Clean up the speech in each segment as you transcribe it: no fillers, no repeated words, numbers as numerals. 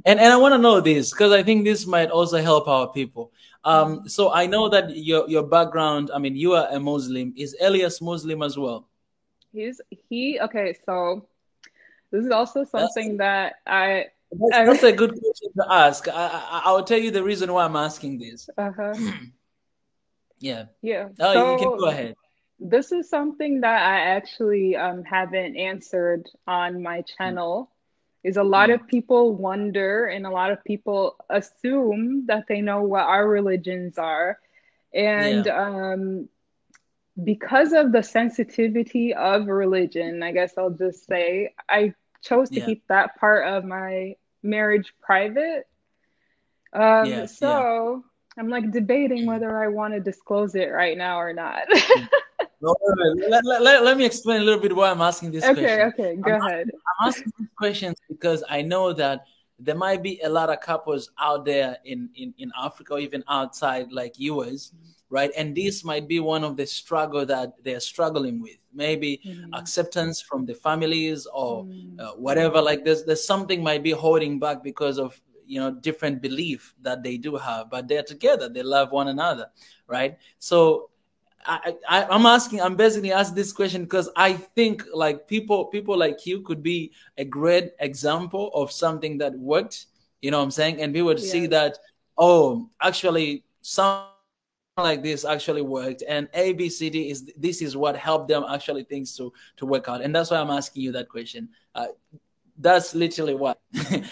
And I want to know this because I think this might also help our people. So I know that your background, I mean, you are a Muslim. Is Elias Muslim as well? Okay, so this is also That's something that that's a good question to ask. I'll tell you the reason why I'm asking this. uh-huh. Yeah. Yeah. Oh, you can So go ahead. this is something that I actually haven't answered on my Mm, channel. Is a lot mm. of people wonder and a lot of people assume that they know what our religions are. And Yeah. because of the sensitivity of religion, I guess I'll just say I chose to Yeah. keep that part of my marriage private. Yeah. Yeah. So I'm like debating Mm, whether I want to disclose it right now or not. mm. No, let me explain a little bit why I'm asking this Okay, question. okay, go ahead. I'm asking these questions because I know that there might be a lot of couples out there in Africa or even outside like yours, right? And this might be one of the struggle that they're struggling with. Maybe Mm, acceptance from the families or mm, whatever. Like there's something might be holding back because of different belief that they do have, but they're together. They love one another, right? So I'm basically asking this question because I think like people like you could be a great example of something that worked. You know what I'm saying? And we would see yes. that, oh, actually, something like this actually worked, and ABCD is this is what helped them actually things to work out. And that's why I'm asking you that question. That's literally what.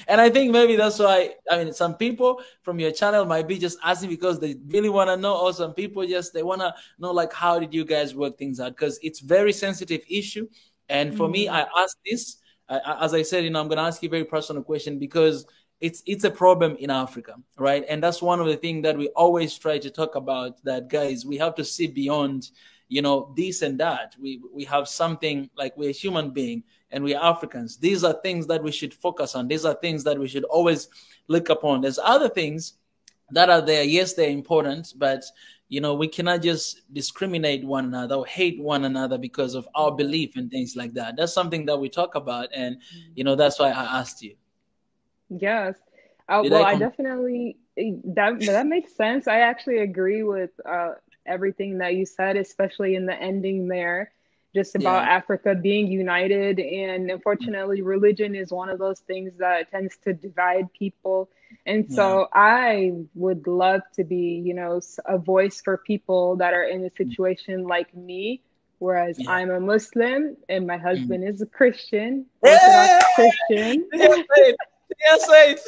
And I think maybe that's why, I mean, some people from your channel might be just asking because they really want to know, or some people just they want to know like how did you guys work things out, because it's very sensitive issue. And for me, Mm, I asked this, as I said, I'm going to ask you a very personal question because it's a problem in Africa, right? And that's one of the things that we always try to talk about, that guys, we have to see beyond this and that. We have something, like we're a human being and we're Africans. These are things that we should focus on. These are things that we should always look upon. There's other things that are there. Yes, they're important, but we cannot just discriminate one another or hate one another because of our yeah. belief and things like that. That's something that we talk about, and Mm. that's why I asked you. Yes. Did Well, I I come? definitely that makes sense. I actually agree with everything that you said, especially in the ending there, just about Yeah. Africa being united. And unfortunately, religion is one of those things that tends to divide people. And Yeah. so I would love to be, a voice for people that are in a situation like me, whereas Yeah. I'm a Muslim and my Mm. husband is a Christian, Orthodox Hey! Christian. Yes, wait. Yes, wait.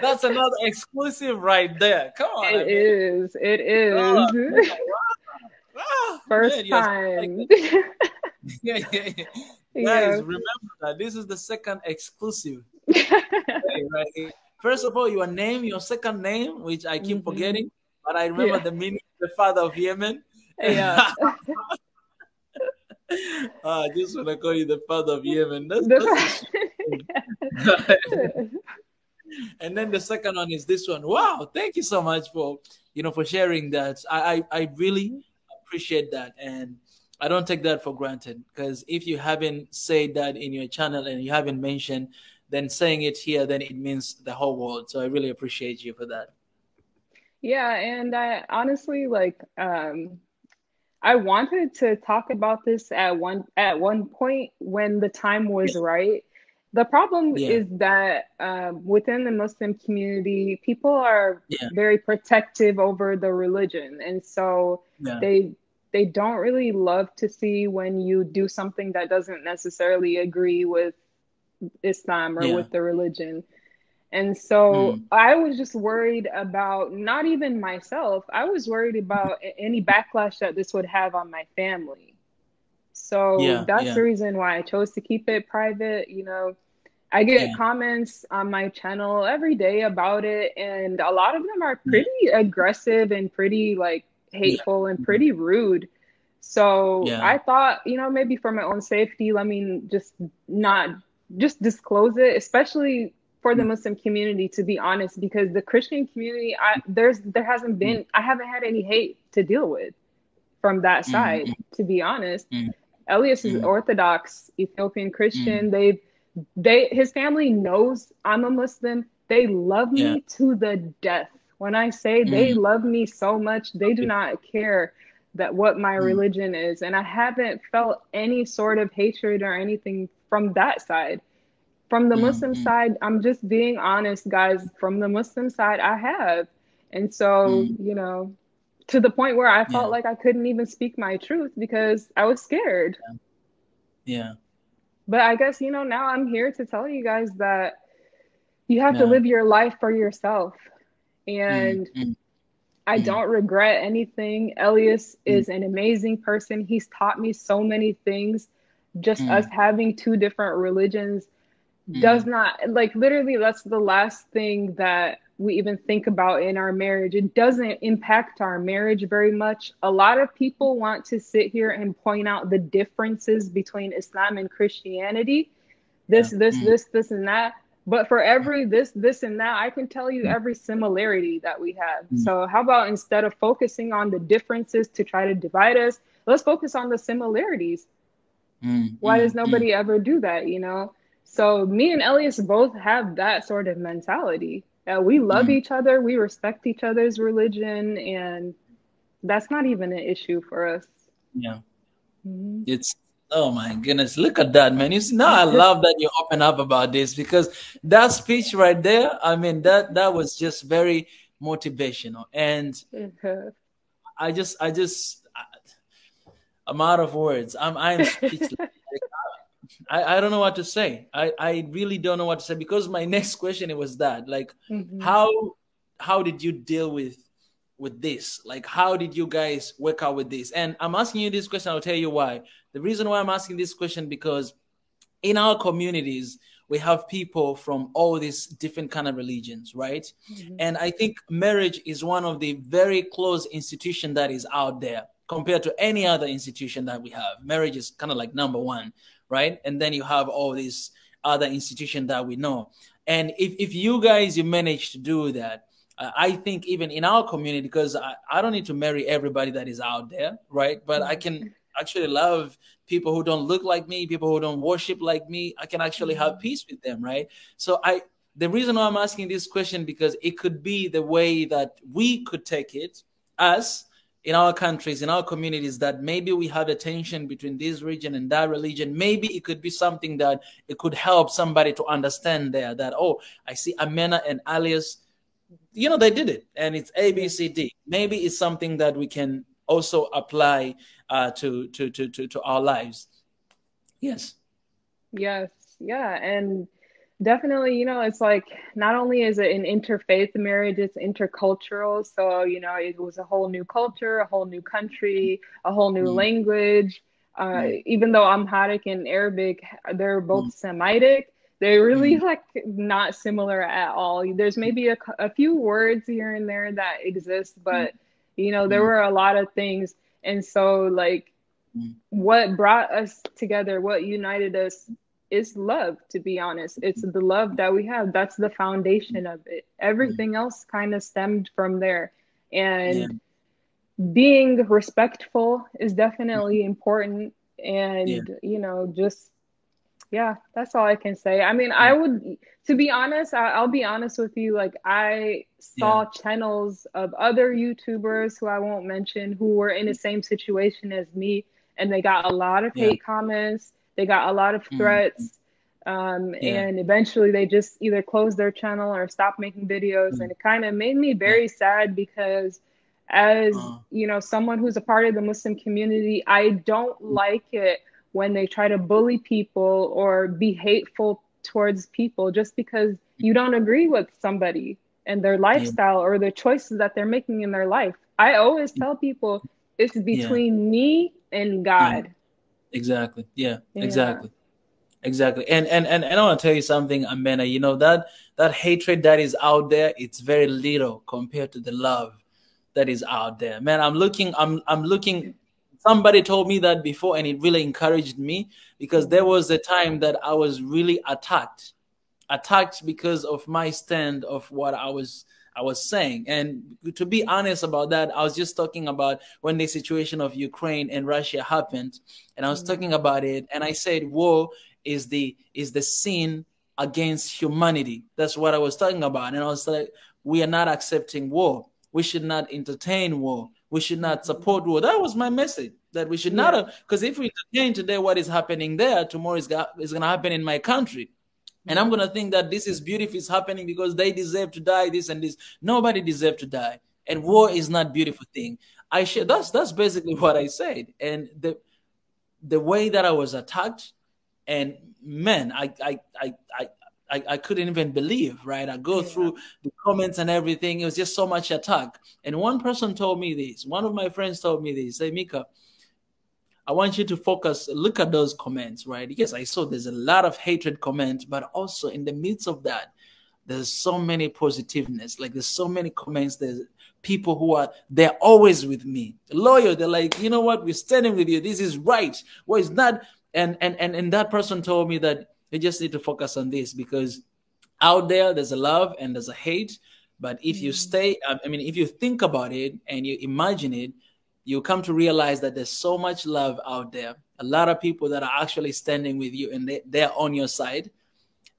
That's another exclusive right there. Come on, It I mean. is. It Oh, is. man, wow. Ah, man, First you're so like, time. yeah, yeah, yeah. Guys, Yeah. remember that this is the second exclusive. Right here. First of all, your second name, which I keep Hmm. forgetting, but I remember Yeah. the meaning, the father of Yemen. Yeah. I just want to call you the father of Yemen. That's a The- shame. And then the second one is this one. Wow, thank you so much for for sharing that. I really appreciate that, and I don't take that for granted, because if you haven't said that in your channel and you haven't mentioned, then saying it here, then it means the whole world. So I really appreciate you for that. Yeah, and I honestly I wanted to talk about this at one point when the time was Yeah, right. The problem yeah, is that within the Muslim community, people are yeah, very protective over the religion, and so yeah, they they don't really love to see when you do something that doesn't necessarily agree with Islam or yeah. with the religion. And so Mm, I was just worried about not even myself. I was worried about any backlash that this would have on my family. So yeah, that's the yeah, reason why I chose to keep it private. I get yeah, comments on my channel every day about it, and a lot of them are yeah, pretty aggressive and pretty like yeah, hateful and yeah, pretty rude. So yeah, I thought, maybe for my own safety, let me just not just disclose it, especially for the mm, Muslim community, to be honest, because the Christian community, there hasn't mm, been, I haven't had any hate to deal with from that mm, side, mm, to be honest. mm, Elias is mm, Orthodox Ethiopian mm, Christian. They've his family knows I'm a Muslim. They love Yeah. me to the death. When I say they Mm, love me so much, they do not care that what my mm, religion is. And I haven't felt any sort of hatred or anything from that side. From the mm, Muslim mm, side, I'm just being honest, guys. From the Muslim side, I have. And so, mm. to the point where I felt Yeah. like I couldn't even speak my truth because I was scared. Yeah. But I guess, now I'm here to tell you guys that you have to Yeah. live your life for yourself. Mm, And mm, I mm, don't regret anything. Elias mm, is an amazing person. He's taught me so many things. Just us mm, having two different religions does mm, not, like, literally, that's the last thing that we even think about in our marriage. It doesn't impact our marriage very much. A lot of people want to sit here and point out the differences between Islam and Christianity, yeah. this, and that. But for every this, and that, I can tell you every similarity that we have. Mm, So how about, instead of focusing on the differences to try to divide us, let's focus on the similarities. mm, Why does mm, mm, nobody ever do that? So me and Elias both have that sort of mentality. We love mm. each other, we respect each other's religion, and that's not even an issue for us. Yeah. Mhm. It's oh my goodness, look at that, man. You see, now I love that you open up about this because that speech right there, I mean, that was just very motivational. And I'm out of words. I'm speechless. Like, I don't know what to say. I really don't know what to say because my next question it was that like Mhm. how did you deal with this? Like how did you guys work out with this? And I'm asking you this question. I'll tell you why. The reason why I'm asking this question because in our communities we have people from all these different kind of religions, right? Mhm. And I think marriage is one of the very close institution that is out there compared to any other institution that we have. Marriage is kind of like number one, right? And then you have all these other institutions that we know. And if you guys you manage to do that, I think even in our community, because I don't need to marry everybody that is out there, right? But I can actually love people who don't look like me, people who don't worship like me. I can actually have Mhm. peace with them, right? So the reason why I'm asking this question because it could be the way that we could take it as in our countries, in our communities, that maybe we have a tension between this region and that religion. Maybe it could be something that it could help somebody to understand there that, oh, I see Amena and Alias, they did it and it's A, B, Yeah. C, D. Maybe it's something that we can also apply to our lives. Yes. Yes. Yeah. And definitely, it's like, not only is it an interfaith marriage, it's intercultural. So, it was a whole new culture, a whole new country, a whole new Mm, language. mm, Even though Amharic and Arabic, they're mm, both Semitic, they're really mm, like not similar at all. There's maybe a few words here and there that exist, mm, but, there mm, were a lot of things. And so, like, mm, what brought us together, what united us is love, to be honest. It's the love that we have. That's the foundation of it. mm. Everything else kind of stemmed from there. Yeah. And being respectful is Mm, definitely important. yeah. And, just, yeah, that's all I can say. I mean, Mm, to be honest, I'll be honest with you. Like, I yeah. saw channels of other YouTubers who I won't mention who were in the same situation as me, and they got a lot of Yeah. hate comments, they got a lot of Mm, threats, yeah. and eventually they just either closed their channel or stopped making videos. And Mm, it kind of made me yeah. very sad because, as Uh, someone who's a part of the Muslim community, I don't like it when they try to bully people or be hateful towards people just because you don't agree with somebody and their yeah. lifestyle or the choices that they're making in their life. I always tell people it's Yeah. between me and Yeah. God. Exactly. Yeah. Yeah. Exactly. Exactly. And I want to tell you something, Amena. That hatred that is out there, it's very little compared to the love that is out there. Man, I'm looking. Somebody told me that before, and it really encouraged me because there Mhm. was a time that I was really attacked because of my stand of what I was saying. And to be honest about that, I was just talking about when the situation of Ukraine and Russia happened, and I was talking Mhm. about it, and I said, "Whoa." is the sin against humanity. That's what I was talking about. And I was like, we are not accepting war. We should not entertain war. We should not support war. That was my message, that we should not, because if we entertain today what is happening there, tomorrow is going to happen in my country. And I'm going to think that this is beautiful, is happening because they deserve to die, this and this. Nobody deserves to die. And war is not a beautiful thing. That's basically what I said. And the way that I was attacked, and man, I couldn't even believe, right? I go through the comments and everything. It was just so much attack. And one person told me this. One of my friends told me this. Say, Mika, I want you to focus, look at those comments, right? Yes, I saw there's a lot of hatred comments, but also in the midst of that, there's so many positiveness. Like there's so many comments. There's people who they're always with me. Loyal. They're like, you know what? We're standing with you. This is right. Well, it's not. And that person told me that you just need to focus on this, because out there's a love and there's a hate. But if you stay, if you think about it and you imagine it, you come to realize that there's so much love out there. A lot of people that are actually standing with you, and they're on your side.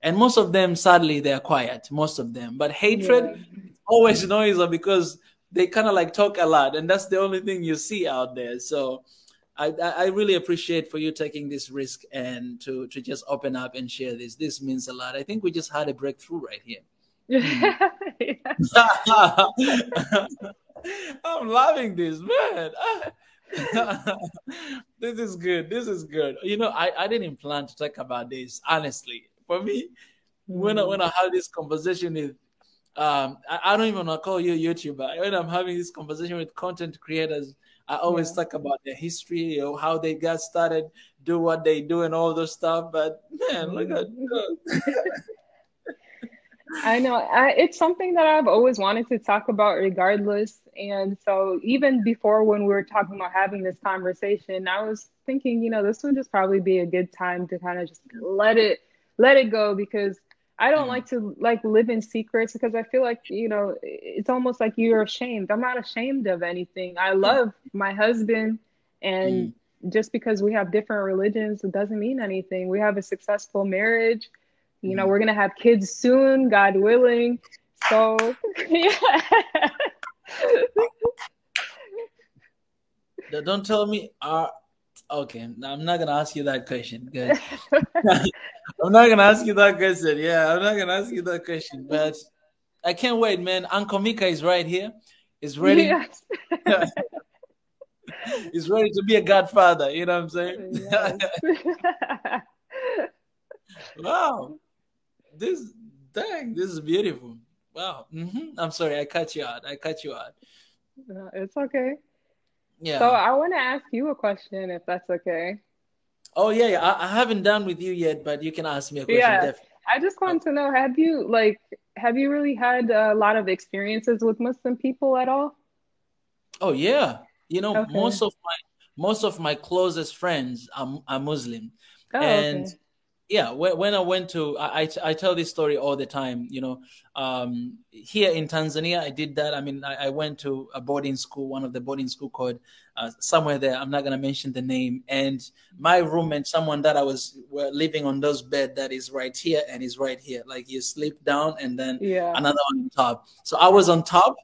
And most of them, sadly, they're quiet, most of them. But hatred is always noisy, because they kind of like talk a lot. And that's the only thing you see out there. So I really appreciate for you taking this risk and to just open up and share this. This means a lot. I think we just had a breakthrough right here. I'm loving this, man. This is good. This is good. You know, I didn't plan to talk about this, honestly. For me, when I have this conversation with, I don't even want to call you a YouTuber. When I'm having this conversation with content creators, I always talk about their history, how they got started, do what they do, and all those stuff. But man, look at I know. It's something that I've always wanted to talk about regardless. And so even before, when we were talking about having this conversation, I was thinking, this would just probably be a good time to kind of just let it go, because I don't like to live in secrets, because I feel like, it's almost like you're ashamed. I'm not ashamed of anything. I love my husband, and just because we have different religions, it doesn't mean anything. We have a successful marriage. We're going to have kids soon, God willing. So, yeah. Don't tell me. Okay, now I'm not going to ask you that question. Good. I'm not going to ask you that question. Yeah, I'm not going to ask you that question. But I can't wait, man. Uncle Mika is right here. He's ready. Yes. He's ready to be a godfather. You know what I'm saying? Yes. Wow. This is beautiful. Wow. I'm sorry, I cut you out. It's okay. Yeah. So I want to ask you a question, if that's okay. Oh yeah. I haven't done with you yet, but you can ask me a question. Yeah. Definitely. I just want to know, have you really had a lot of experiences with Muslim people at all? Oh yeah. Okay. most of my closest friends are Muslim. Oh, and okay. Yeah, when I went to, I tell this story all the time, here in Tanzania, I did that. I went to a boarding school, one of the boarding school called somewhere there. I'm not going to mention the name. And my roommate, someone that we're living on those bed that is right here and is right here. Like you sleep down and then another one on top. So I was on top.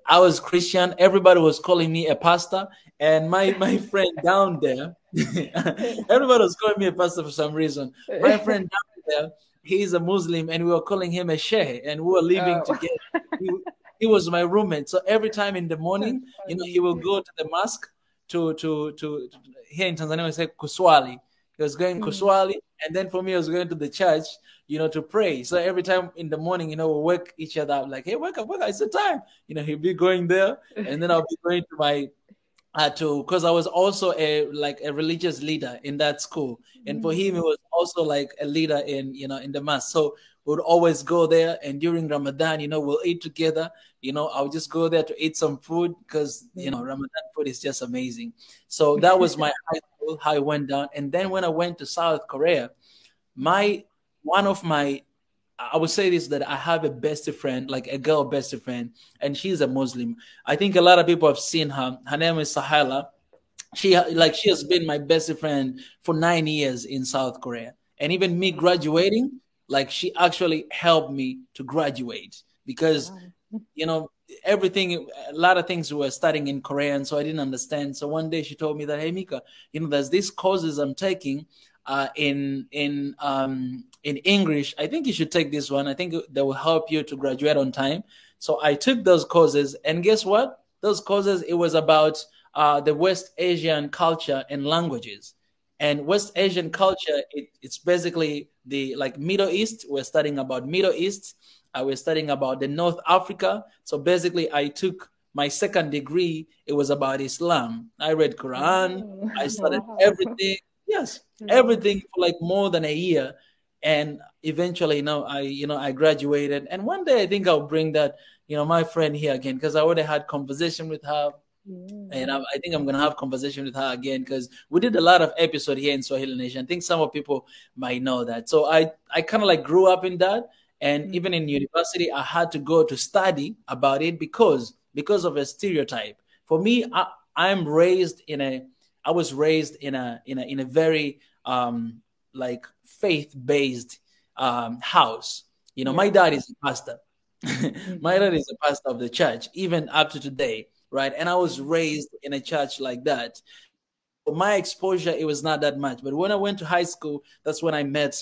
I was Christian. Everybody was calling me a pastor. And my friend down there, everybody was calling me a pastor for some reason. My friend down there, he's a Muslim, and we were calling him a sheikh, and we were living together. He was my roommate. So every time in the morning, he will go to the mosque to here in Tanzania, we say kuswali. He was going kuswali, and then for me, I was going to the church, to pray. So every time in the morning, we wake each other up, like, hey, wake up, it's the time. He'll be going there, and then I'll be going to my because I was also a religious leader in that school, and for him it was also like a leader in the mosque. So we would always go there, and during Ramadan, we'll eat together. I'll just go there to eat some food because Ramadan food is just amazing. So that was my high school, how it went down. And then when I went to South Korea, I would say this, that I have a best friend, like a girl best friend, and she's a Muslim. I think a lot of people have seen her. Her name is Sahela. She has been my best friend for 9 years in South Korea. And even me graduating, like she actually helped me to graduate because, Wow. you know, everything, a lot of things we were studying in Korean, so I didn't understand. So one day she told me that, hey Mika, you know, there's these courses I'm taking in English. I think you should take this one. I think that will help you to graduate on time. So I took those courses, and guess what? Those courses, it was about the West Asian culture and languages. And West Asian culture, it's basically the like Middle East. We're studying about Middle East. We're studying about the North Africa. So basically, I took my second degree. It was about Islam. I read Quran. Oh, I studied wow. everything. Yes, Yeah. everything for like more than a year. And eventually, I graduated. And one day, I think I'll bring that, my friend here again, because I already had conversation with her, and Yeah. I think I'm gonna have conversation with her again because we did a lot of episode here in Swahili Nation. I think some of people might know that. So I kind of like grew up in that, and even in Mhm. university, I had to go to study about it because of a stereotype. For me, I was raised in a very like faith based house. My Yeah. dad is a pastor. My dad Mhm. is a pastor of the church, even up to today, right? And I was Yeah. raised in a church like that. My exposure, it was not that much. But when I went to high school, that's when I met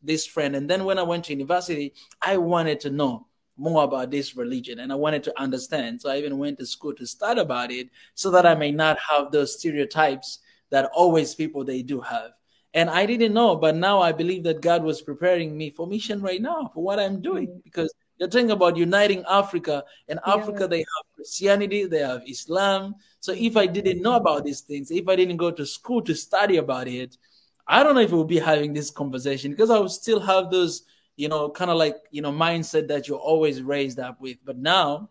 this friend. And then when I went to university, I wanted to know more about this religion and I wanted to understand. So I even went to school to study about it so that I may not have those stereotypes that always people they do have. And I didn't know, but now I believe that God was preparing me for mission right now for what I'm doing Mhm. because you're talking about uniting Africa. In Africa, Yeah. they have Christianity, they have Islam. So if I Mhm. didn't know about these things, if I didn't go to school to study about it, I don't know if we'll be having this conversation because I would still have those, kind of like, mindset that you're always raised up with. But now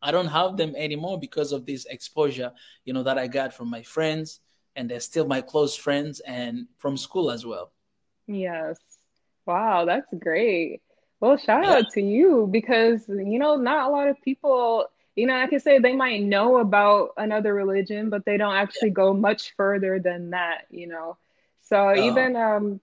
I don't have them anymore because of this exposure, that I got from my friends, and they're still my close friends and from school as well. Yes. Wow, that's great. Well, shout Yeah. out to you because, not a lot of people, I can say they might know about another religion, but they don't actually go much further than that. So Uh, even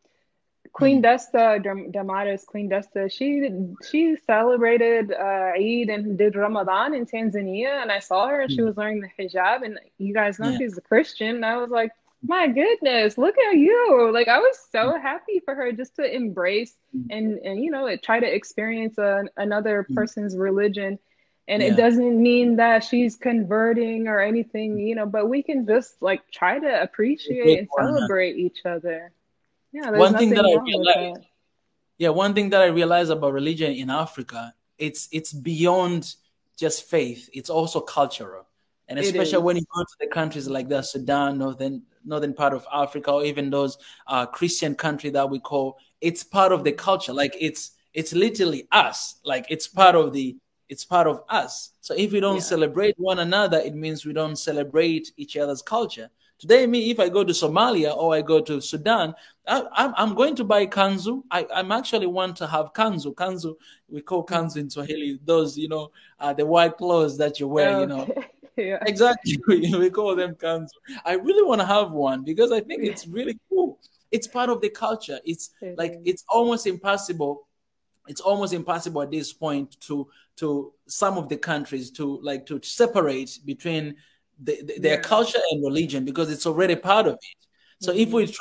Queen mm, Desta, Damara's Queen Desta, she celebrated Eid and did Ramadan in Tanzania, and I saw her and she mm, was wearing the hijab, and you guys know yeah. she's a Christian. And I was like, my goodness, look at you! Like I was so happy for her just to embrace Mm, and try to experience another mm, person's religion. And it yeah. doesn't mean that she's converting or anything, but we can just like try to appreciate Great and one, huh? celebrate each other. Yeah, there's One thing that nothing I wrong with realized that. Yeah, one thing that I realized about religion in Africa, it's beyond just faith. It's also cultural, and It especially when you is. go to the countries like the Sudan, northern part of Africa, or even those Christian country that we call, it's part of the culture. Like it's literally us. Like it's part of us. So if we don't Yeah. celebrate one another, it means we don't celebrate each other's culture. Today, me, if I go to Somalia or I go to Sudan, I'm going to buy kanzu. I'm actually want to have kanzu. Kanzu, we call kanzu in Swahili, those, the white clothes that you wear. Okay. Yeah. Exactly. We call them kanzu. I really want to have one because I think It it's really cool. It's part of the culture. It's like, is. it's almost impossible at this point to some of the countries to separate between their Yeah. culture and religion because it's already part of it. So if we Hmm.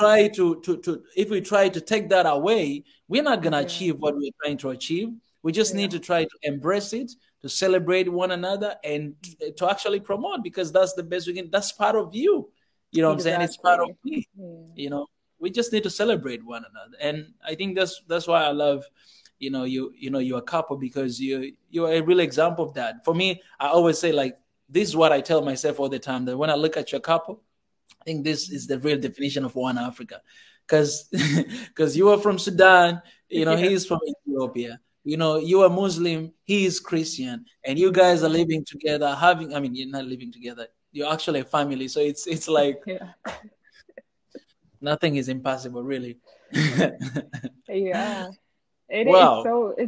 try to take that away, we're not gonna Yeah. achieve what we're trying to achieve. We just need Yeah. to try to embrace it, to celebrate one another, and to actually promote because that's the best we can. That's part of you. You know what I'm saying? It's part of Exactly. me. Yeah. You know, we just need to celebrate one another, and I think that's why I love, you're a couple because you're a real example of that. For me, I always say like this is what I tell myself all the time that when I look at your couple, I think this is the real definition of one Africa, because because you are from Sudan, Yeah. he's from Ethiopia. You are Muslim, he is Christian, and you guys are Hmm. living together. I mean, you're not living together. You're actually a family, so it's like Yeah. nothing is impossible, really. Yeah. It's Wow.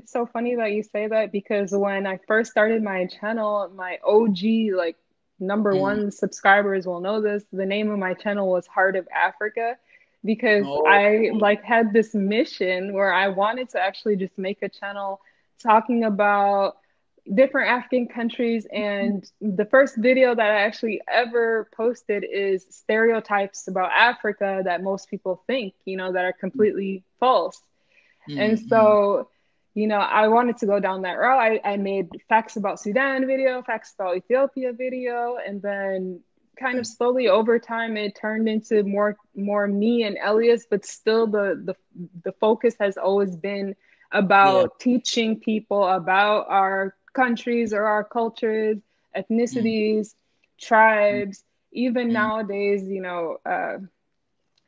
so funny that you say that because when I first started my channel, my OG like number Mm, one subscribers will know this. The name of my channel was Heart of Africa. because Oh, I like had this mission where I wanted to actually just make a channel talking about different African countries. And the first video that I actually ever posted is stereotypes about Africa that most people think, you know, that are completely false. And mm. so, you know, I wanted to go down that route. I made facts about Sudan video, facts about Ethiopia video, and then kind of slowly over time it turned into more me and Elias, but still the focus has always been Yeah. about teaching people about our countries or our cultures, Mm, ethnicities, mm, tribes. Even mm. nowadays, you know,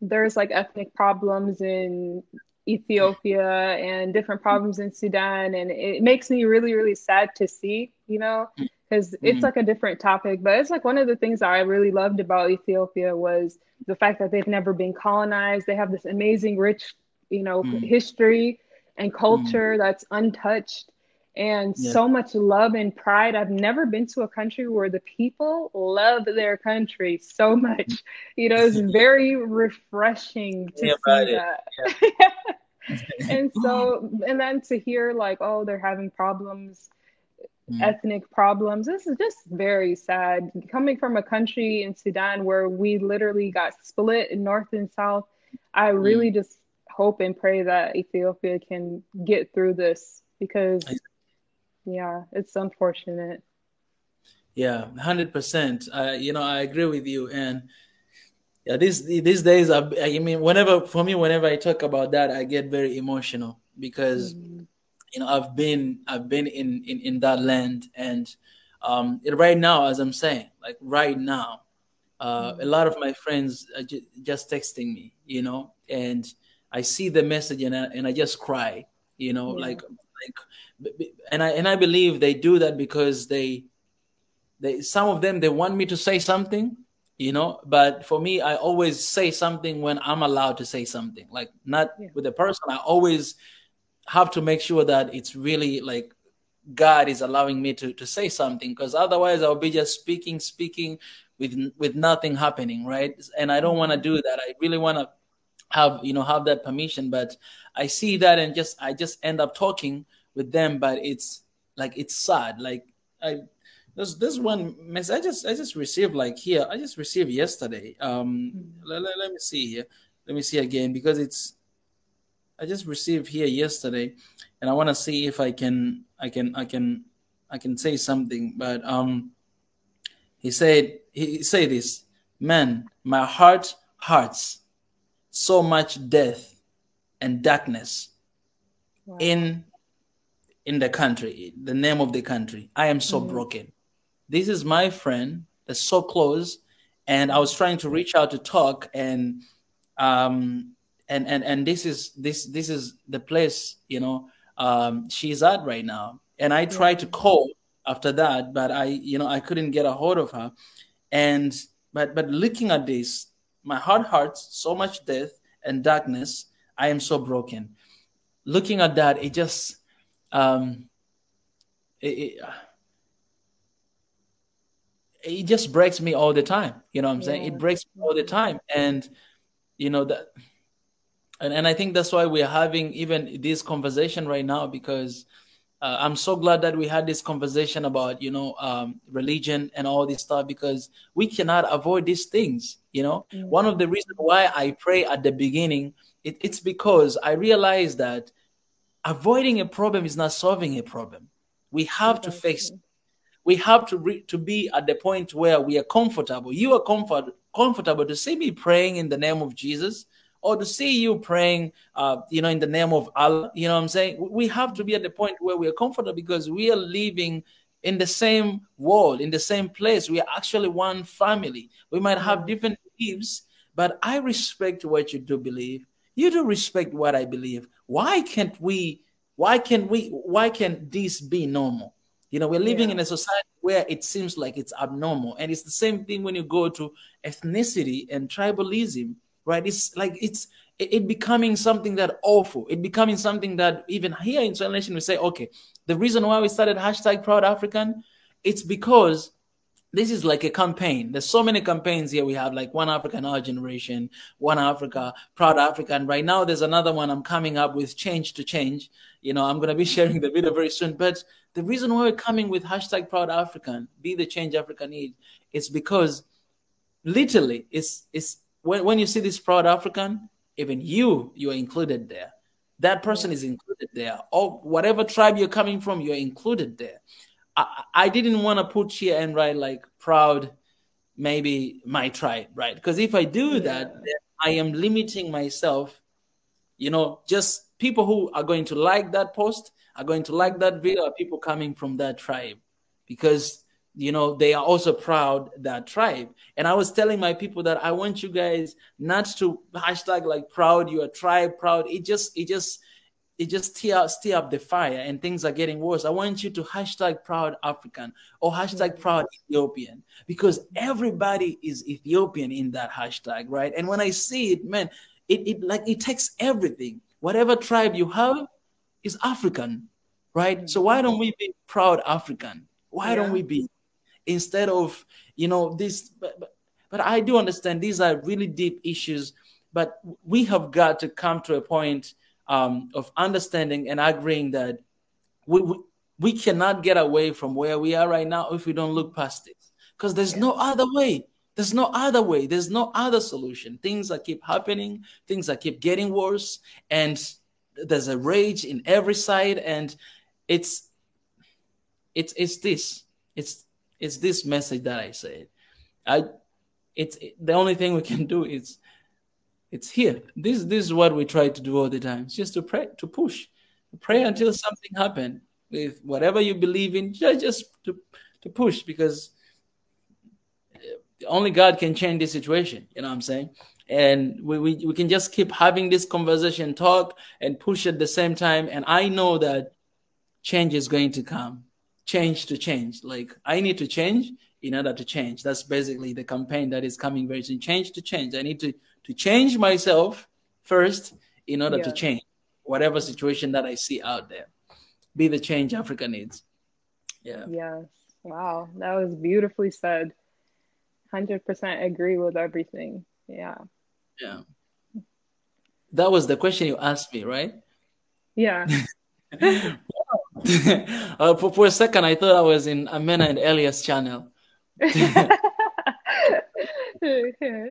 there's like ethnic problems in Ethiopia and different problems in Sudan. And it makes me really, really sad to see, you know, because it's Mm, like a different topic. But it's like one of the things that I really loved about Ethiopia was the fact that they've never been colonized. They have this amazing, rich, you know, mm, history and mm. culture that's untouched and Yeah. so much love and pride. I've never been to a country where the people love their country so much. You know, it's very refreshing to Tell me see about it. that. Yeah. And so, and then to hear like, oh, they're having problems, Mm, ethnic problems. This is just very sad. Coming from a country in Sudan where we literally got split in North and South, I mm. really just hope and pray that Ethiopia can get through this because, yeah, it's unfortunate. Yeah, 100%. You know, I agree with you. And yeah, these days, I mean, whenever I talk about that, I get very emotional because Mhm. you know I've been in that land, and right now, as I'm saying, like right now, a Mhm. lot of my friends are just texting me, you know, and I see the message, and I just cry, you know, Yeah. and I believe they do that because they some of them, they want me to say something, you know, but for me, I always say something when I'm allowed to say something, like not Yeah. with the person. I always have to make sure that it's really like God is allowing me to say something, because otherwise I'll be just speaking with nothing happening, right? And I don't want to Mhm. do that. I really want to have that permission, but I see that, and I just end up talking with them, but it's sad. Like I this one message I just received, like here, I just received yesterday. Mhm. Let me see here. Let me see again, because I just received here yesterday, and I want to see if I can say something. But he said this, man, my heart hurts so much death and darkness Wow. in the country, the name of the country. I am so Mhm. broken. This is my friend that's so close, and I was Mhm. trying to reach out to talk, um and this is the place, she's at right now, and I tried to Yeah. call after that, but I couldn't get a hold of her. And but looking at this, my heart hurts so much death and darkness. I am so broken. Looking at that, it just um it, it just breaks me all the time. You know what I'm saying? It Yeah. breaks me all the Mhm. time. And that, and I think that's why we're having even this conversation right now, because I'm so glad that we had this conversation about religion and all this stuff, because we cannot avoid these things. One of Mhm. the reasons why I pray at the beginning, it's because I realize that avoiding a problem is not solving a problem. We have to face. Exactly. We have to be at the point where we are comfortable. You are comfortable to see me praying in the name of Jesus, or to see you praying, in the name of Allah. You know what I'm saying? We have to be at the point where we are comfortable, because we are living in the same world, in the same place. We are actually one family. We might have Yeah. different beliefs, but I respect what you do believe. You do respect what I believe. Why can't we? Why can't this be normal? We're living Yeah. in a society where it seems like it's abnormal. And it's the same thing when you go to ethnicity and tribalism, right? It's like it becoming something that awful. It becoming something that even here in Soul Nation we say, okay, the reason why we started hashtag Proud African, it's because this is like a campaign. There's so many campaigns here. We have like One Africa in Our Generation, One Africa, Proud Africa. And right now there's another one I'm coming up with, Change to Change. I'm going to be sharing the video very soon. But the reason why we're coming with hashtag Proud African, be the change Africa needs, is because literally it's when you see this Proud African, even you are included there. That person is included there. Or whatever tribe you're coming from, you're included there. I didn't want to put here and write like proud, maybe my tribe, right? Because if I do that, then I am limiting myself. Just people who are going to like that post, are going to like that video, are people coming from that tribe, because they are also proud that tribe. And I was telling my people that I want you guys not to hashtag like proud your tribe, proud. It just stir up the fire and things are getting worse. I want you to hashtag proud African or hashtag proud Ethiopian, because everybody is Ethiopian in that hashtag, right? And when I see it, man, it takes everything. Whatever tribe you have is African, right? So why don't we be proud African? Why don't we be, instead of, this, but I do understand these are really deep issues, but we have got to come to a point of understanding and agreeing that we cannot get away from where we are right now if we don't look past it, because there's no other way. There's no other way. There's no other solution. Things that keep happening, things that keep getting worse, and there's a rage in every side, and it's this message that I said. It's the only thing we can do is, it's here. This is what we try to do all the time. It's just to pray, to push, to pray until something happens with whatever you believe in. Just to push, because only God can change this situation. You know what I'm saying? And we can just keep having this conversation, talk and push at the same time. And I know that change is going to come. Change to change. Like, I need to change in order to change. That's basically the campaign that is coming very soon. Change to change. I need to change myself first in order to change whatever situation that I see out there. Be the change Africa needs. Yeah. Yes. Wow. That was beautifully said. 100% agree with everything. Yeah. Yeah. That was the question you asked me, right? Yeah. For a second, I thought I was in Amena and Elias channel.